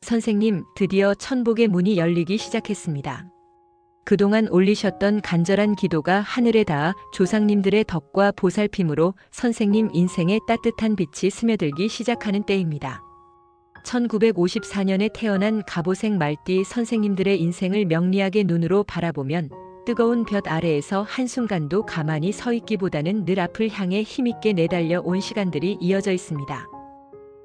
선생님, 드디어 천복의 문이 열리기 시작했습니다. 그동안 올리셨던 간절한 기도가 하늘에 닿아 조상님들의 덕과 보살핌으로 선생님 인생에 따뜻한 빛이 스며들기 시작하는 때입니다. 1954년에 태어난 갑오색 말띠 선생님들의 인생을 명리학의 눈으로 바라보면 뜨거운 볕 아래에서 한순간도 가만히 서 있기보다는 늘 앞을 향해 힘있게 내달려 온 시간들이 이어져 있습니다.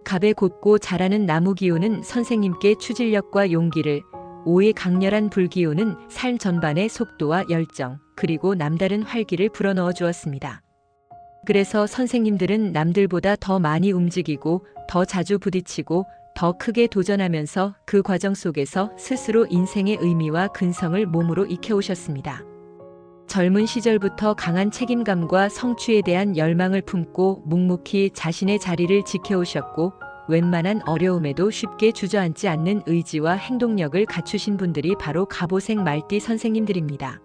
갑에 곧고 자라는 나무 기운은 선생님께 추진력과 용기를, 오의 강렬한 불기운은 삶 전반의 속도와 열정, 그리고 남다른 활기를 불어넣어 주었습니다. 그래서 선생님들은 남들보다 더 많이 움직이고, 더 자주 부딪히고, 더 크게 도전하면서 그 과정 속에서 스스로 인생의 의미와 근성을 몸으로 익혀오셨습니다. 젊은 시절부터 강한 책임감과 성취에 대한 열망을 품고 묵묵히 자신의 자리를 지켜오셨고, 웬만한 어려움에도 쉽게 주저앉지 않는 의지와 행동력을 갖추신 분들이 바로 갑오색 말띠 선생님들입니다.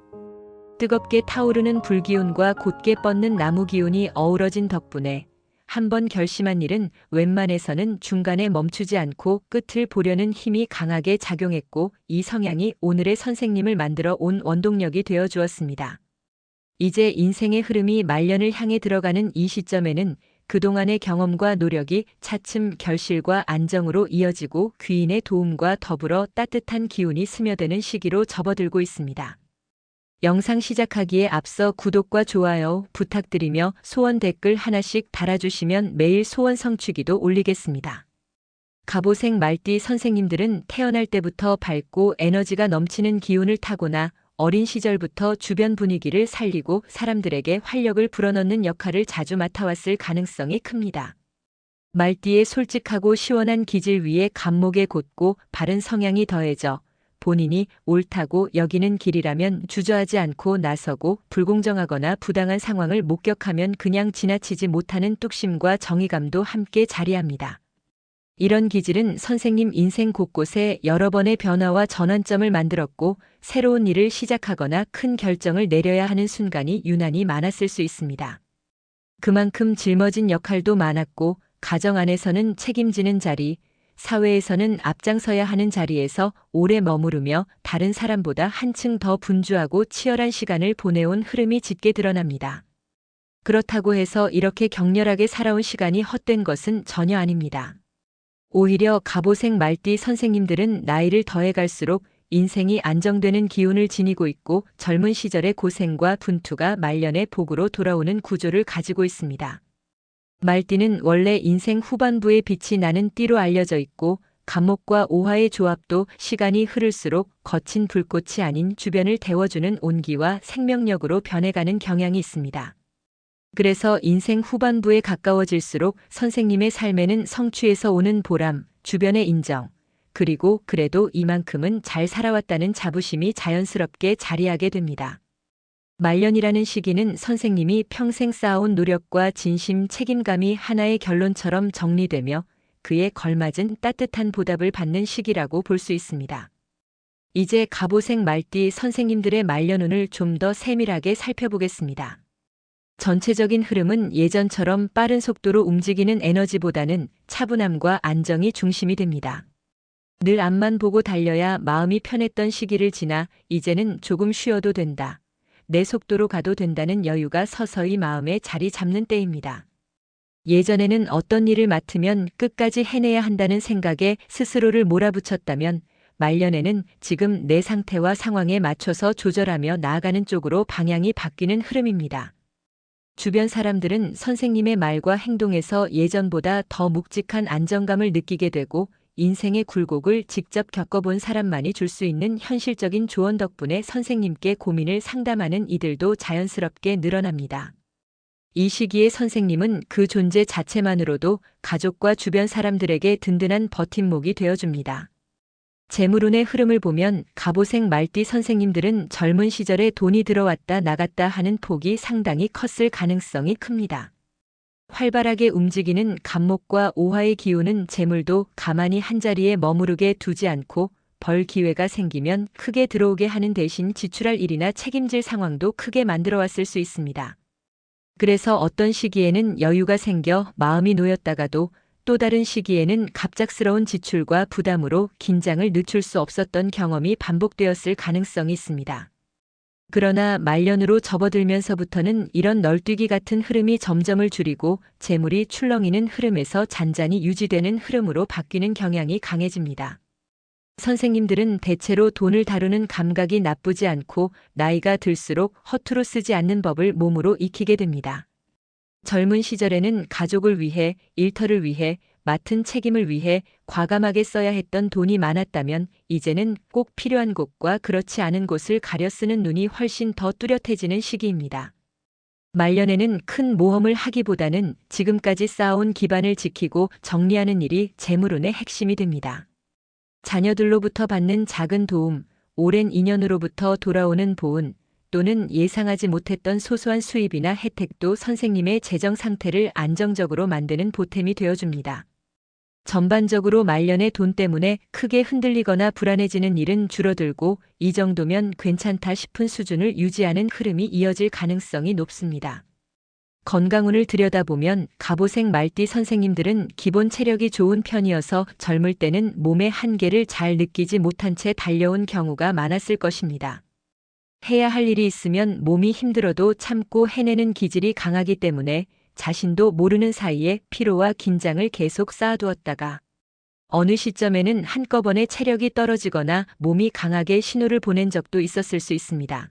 뜨겁게 타오르는 불기운과 곧게 뻗는 나무 기운이 어우러진 덕분에 한번 결심한 일은 웬만해서는 중간에 멈추지 않고 끝을 보려는 힘이 강하게 작용했고, 이 성향이 오늘의 선생님을 만들어 온 원동력이 되어 주었습니다. 이제 인생의 흐름이 말년을 향해 들어가는 이 시점에는 그동안의 경험과 노력이 차츰 결실과 안정으로 이어지고 귀인의 도움과 더불어 따뜻한 기운이 스며드는 시기로 접어들고 있습니다. 영상 시작하기에 앞서 구독과 좋아요 부탁드리며 소원 댓글 하나씩 달아주시면 매일 소원 성취기도 올리겠습니다. 갑오색 말띠 선생님들은 태어날 때부터 밝고 에너지가 넘치는 기운을 타고나 어린 시절부터 주변 분위기를 살리고 사람들에게 활력을 불어넣는 역할을 자주 맡아왔을 가능성이 큽니다. 말띠의 솔직하고 시원한 기질 위에 감목의 곧고 바른 성향이 더해져 본인이 옳다고 여기는 길이라면 주저하지 않고 나서고, 불공정하거나 부당한 상황을 목격하면 그냥 지나치지 못하는 뚝심과 정의감도 함께 자리합니다. 이런 기질은 선생님 인생 곳곳에 여러 번의 변화와 전환점을 만들었고, 새로운 일을 시작하거나 큰 결정을 내려야 하는 순간이 유난히 많았을 수 있습니다. 그만큼 짊어진 역할도 많았고, 가정 안에서는 책임지는 자리, 사회에서는 앞장서야 하는 자리에서 오래 머무르며 다른 사람보다 한층 더 분주하고 치열한 시간을 보내온 흐름이 짙게 드러납니다. 그렇다고 해서 이렇게 격렬하게 살아온 시간이 헛된 것은 전혀 아닙니다. 오히려 갑오색 말띠 선생님들은 나이를 더해갈수록 인생이 안정되는 기운을 지니고 있고, 젊은 시절의 고생과 분투가 말년의 복으로 돌아오는 구조를 가지고 있습니다. 말띠는 원래 인생 후반부에 빛이 나는 띠로 알려져 있고, 갑목과 오화의 조합도 시간이 흐를수록 거친 불꽃이 아닌 주변을 데워주는 온기와 생명력으로 변해가는 경향이 있습니다. 그래서 인생 후반부에 가까워질수록 선생님의 삶에는 성취에서 오는 보람, 주변의 인정, 그리고 그래도 이만큼은 잘 살아왔다는 자부심이 자연스럽게 자리하게 됩니다. 말년이라는 시기는 선생님이 평생 쌓아온 노력과 진심, 책임감이 하나의 결론처럼 정리되며 그에 걸맞은 따뜻한 보답을 받는 시기라고 볼 수 있습니다. 이제 갑오색 말띠 선생님들의 말년운을 좀 더 세밀하게 살펴보겠습니다. 전체적인 흐름은 예전처럼 빠른 속도로 움직이는 에너지보다는 차분함과 안정이 중심이 됩니다. 늘 앞만 보고 달려야 마음이 편했던 시기를 지나 이제는 조금 쉬어도 된다, 내 속도로 가도 된다는 여유가 서서히 마음에 자리 잡는 때입니다. 예전에는 어떤 일을 맡으면 끝까지 해내야 한다는 생각에 스스로를 몰아붙였다면, 말년에는 지금 내 상태와 상황에 맞춰서 조절하며 나아가는 쪽으로 방향이 바뀌는 흐름입니다. 주변 사람들은 선생님의 말과 행동에서 예전보다 더 묵직한 안정감을 느끼게 되고, 인생의 굴곡을 직접 겪어본 사람만이 줄 수 있는 현실적인 조언 덕분에 선생님께 고민을 상담하는 이들도 자연스럽게 늘어납니다. 이 시기에 선생님은 그 존재 자체만으로도 가족과 주변 사람들에게 든든한 버팀목이 되어줍니다. 재물운의 흐름을 보면 갑오색 말띠 선생님들은 젊은 시절에 돈이 들어왔다 나갔다 하는 폭이 상당히 컸을 가능성이 큽니다. 활발하게 움직이는 갑목과 오화의 기운은 재물도 가만히 한자리에 머무르게 두지 않고 벌 기회가 생기면 크게 들어오게 하는 대신 지출할 일이나 책임질 상황도 크게 만들어 왔을 수 있습니다. 그래서 어떤 시기에는 여유가 생겨 마음이 놓였다가도 또 다른 시기에는 갑작스러운 지출과 부담으로 긴장을 늦출 수 없었던 경험이 반복되었을 가능성이 있습니다. 그러나 말년으로 접어들면서부터는 이런 널뛰기 같은 흐름이 점점을 줄이고 재물이 출렁이는 흐름에서 잔잔히 유지되는 흐름으로 바뀌는 경향이 강해집니다. 선생님들은 대체로 돈을 다루는 감각이 나쁘지 않고 나이가 들수록 허투루 쓰지 않는 법을 몸으로 익히게 됩니다. 젊은 시절에는 가족을 위해, 일터를 위해, 맡은 책임을 위해 과감하게 써야 했던 돈이 많았다면 이제는 꼭 필요한 곳과 그렇지 않은 곳을 가려 쓰는 눈이 훨씬 더 뚜렷해지는 시기입니다. 말년에는 큰 모험을 하기보다는 지금까지 쌓아온 기반을 지키고 정리하는 일이 재물운의 핵심이 됩니다. 자녀들로부터 받는 작은 도움, 오랜 인연으로부터 돌아오는 보은, 또는 예상하지 못했던 소소한 수입이나 혜택도 선생님의 재정 상태를 안정적으로 만드는 보탬이 되어줍니다. 전반적으로 말년의 돈 때문에 크게 흔들리거나 불안해지는 일은 줄어들고 이 정도면 괜찮다 싶은 수준을 유지하는 흐름이 이어질 가능성이 높습니다. 건강운을 들여다보면 갑오색 말띠 선생님들은 기본 체력이 좋은 편이어서 젊을 때는 몸의 한계를 잘 느끼지 못한 채 달려온 경우가 많았을 것입니다. 해야 할 일이 있으면 몸이 힘들어도 참고 해내는 기질이 강하기 때문에 자신도 모르는 사이에 피로와 긴장을 계속 쌓아두었다가 어느 시점에는 한꺼번에 체력이 떨어지거나 몸이 강하게 신호를 보낸 적도 있었을 수 있습니다.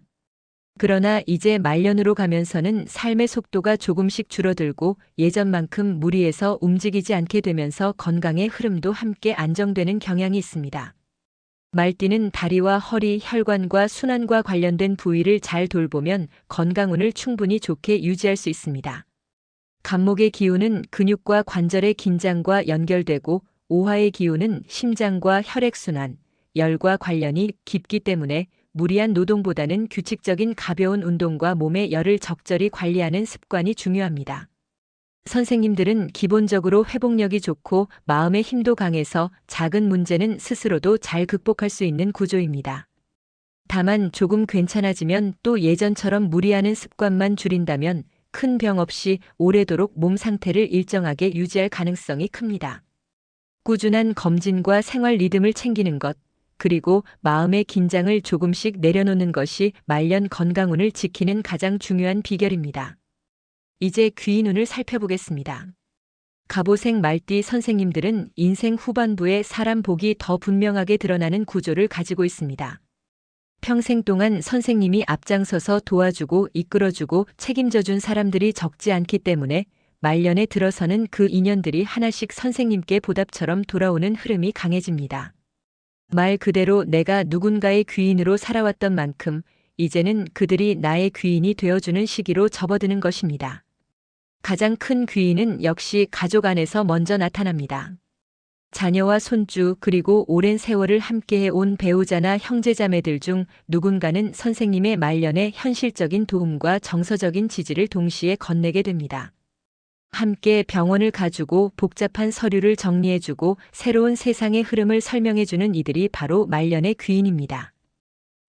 그러나 이제 말년으로 가면서는 삶의 속도가 조금씩 줄어들고 예전만큼 무리해서 움직이지 않게 되면서 건강의 흐름도 함께 안정되는 경향이 있습니다. 말띠는 다리와 허리, 혈관과 순환과 관련된 부위를 잘 돌보면 건강운을 충분히 좋게 유지할 수 있습니다. 갑목의 기운은 근육과 관절의 긴장과 연결되고 오화의 기운은 심장과 혈액순환, 열과 관련이 깊기 때문에 무리한 노동보다는 규칙적인 가벼운 운동과 몸의 열을 적절히 관리하는 습관이 중요합니다. 선생님들은 기본적으로 회복력이 좋고 마음의 힘도 강해서 작은 문제는 스스로도 잘 극복할 수 있는 구조입니다. 다만 조금 괜찮아지면 또 예전처럼 무리하는 습관만 줄인다면 큰 병 없이 오래도록 몸 상태를 일정하게 유지할 가능성이 큽니다. 꾸준한 검진과 생활 리듬을 챙기는 것, 그리고 마음의 긴장을 조금씩 내려놓는 것이 말년 건강운을 지키는 가장 중요한 비결입니다. 이제 귀인운을 살펴보겠습니다. 갑오색 말띠 선생님들은 인생 후반부에 사람 복이 더 분명하게 드러나는 구조를 가지고 있습니다. 평생 동안 선생님이 앞장서서 도와주고 이끌어주고 책임져준 사람들이 적지 않기 때문에 말년에 들어서는 그 인연들이 하나씩 선생님께 보답처럼 돌아오는 흐름이 강해집니다. 말 그대로 내가 누군가의 귀인으로 살아왔던 만큼 이제는 그들이 나의 귀인이 되어주는 시기로 접어드는 것입니다. 가장 큰 귀인은 역시 가족 안에서 먼저 나타납니다. 자녀와 손주 그리고 오랜 세월을 함께해 온 배우자나 형제자매들 중 누군가는 선생님의 말년에 현실적인 도움과 정서적인 지지를 동시에 건네게 됩니다. 함께 병원을 가주고 복잡한 서류를 정리해주고 새로운 세상의 흐름을 설명해주는 이들이 바로 말년의 귀인입니다.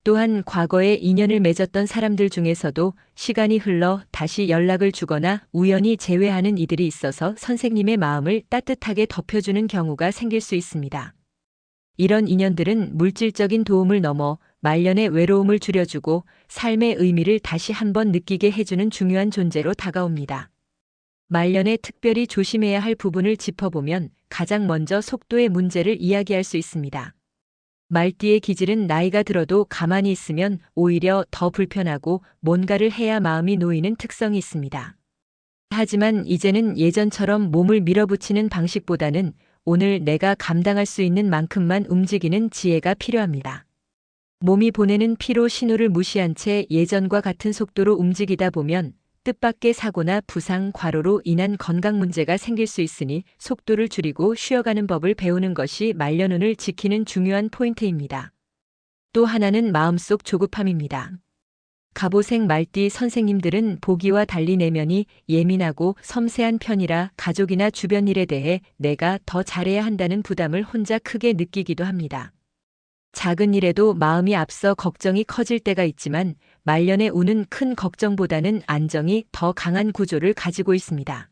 또한 과거에 인연을 맺었던 사람들 중에서도 시간이 흘러 다시 연락을 주거나 우연히 재회하는 이들이 있어서 선생님의 마음을 따뜻하게 덮여주는 경우가 생길 수 있습니다. 이런 인연들은 물질적인 도움을 넘어 말년의 외로움을 줄여주고 삶의 의미를 다시 한번 느끼게 해주는 중요한 존재로 다가옵니다. 말년에 특별히 조심해야 할 부분을 짚어보면 가장 먼저 속도의 문제를 이야기할 수 있습니다. 말띠의 기질은 나이가 들어도 가만히 있으면 오히려 더 불편하고 뭔가를 해야 마음이 놓이는 특성이 있습니다. 하지만 이제는 예전처럼 몸을 밀어붙이는 방식보다는 오늘 내가 감당할 수 있는 만큼만 움직이는 지혜가 필요합니다. 몸이 보내는 피로 신호를 무시한 채 예전과 같은 속도로 움직이다 보면 뜻밖의 사고나 부상, 과로로 인한 건강 문제가 생길 수 있으니 속도를 줄이고 쉬어가는 법을 배우는 것이 말년운을 지키는 중요한 포인트입니다. 또 하나는 마음속 조급함입니다. 갑오색 말띠 선생님들은 보기와 달리 내면이 예민하고 섬세한 편이라 가족이나 주변 일에 대해 내가 더 잘해야 한다는 부담을 혼자 크게 느끼기도 합니다. 작은 일에도 마음이 앞서 걱정이 커질 때가 있지만 말년의 운은 큰 걱정보다는 안정이 더 강한 구조를 가지고 있습니다.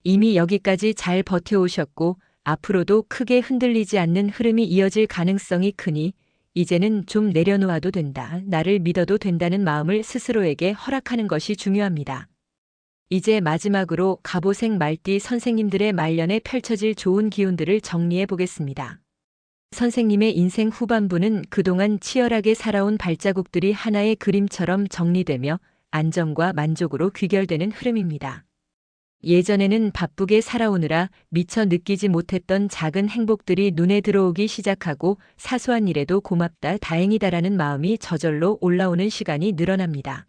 이미 여기까지 잘 버텨오셨고 앞으로도 크게 흔들리지 않는 흐름이 이어질 가능성이 크니 이제는 좀 내려놓아도 된다. 나를 믿어도 된다는 마음을 스스로에게 허락하는 것이 중요합니다. 이제 마지막으로 갑오색 말띠 선생님들의 말년에 펼쳐질 좋은 기운들을 정리해 보겠습니다. 선생님의 인생 후반부는 그동안 치열하게 살아온 발자국들이 하나의 그림처럼 정리되며 안정과 만족으로 귀결되는 흐름입니다. 예전에는 바쁘게 살아오느라 미처 느끼지 못했던 작은 행복들이 눈에 들어오기 시작하고 사소한 일에도 고맙다, 다행이다라는 마음이 저절로 올라오는 시간이 늘어납니다.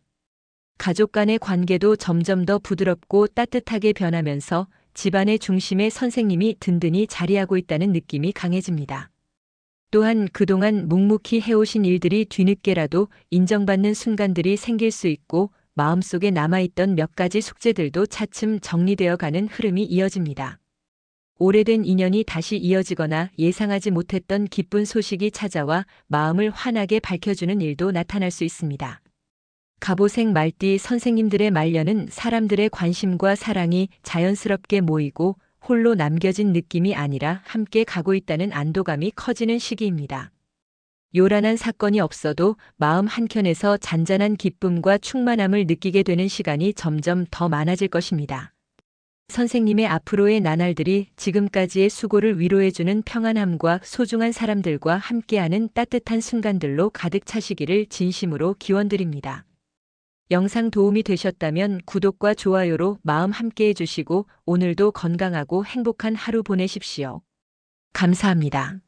가족 간의 관계도 점점 더 부드럽고 따뜻하게 변하면서 집안의 중심에 선생님이 든든히 자리하고 있다는 느낌이 강해집니다. 또한 그동안 묵묵히 해오신 일들이 뒤늦게라도 인정받는 순간들이 생길 수 있고 마음속에 남아있던 몇 가지 숙제들도 차츰 정리되어 가는 흐름이 이어집니다. 오래된 인연이 다시 이어지거나 예상하지 못했던 기쁜 소식이 찾아와 마음을 환하게 밝혀주는 일도 나타날 수 있습니다. 갑오색 말띠 선생님들의 말년은 사람들의 관심과 사랑이 자연스럽게 모이고 홀로 남겨진 느낌이 아니라 함께 가고 있다는 안도감이 커지는 시기입니다. 요란한 사건이 없어도 마음 한켠에서 잔잔한 기쁨과 충만함을 느끼게 되는 시간이 점점 더 많아질 것입니다. 선생님의 앞으로의 나날들이 지금까지의 수고를 위로해주는 평안함과 소중한 사람들과 함께하는 따뜻한 순간들로 가득 차시기를 진심으로 기원드립니다. 영상 도움이 되셨다면 구독과 좋아요로 마음 함께 해주시고 오늘도 건강하고 행복한 하루 보내십시오. 감사합니다.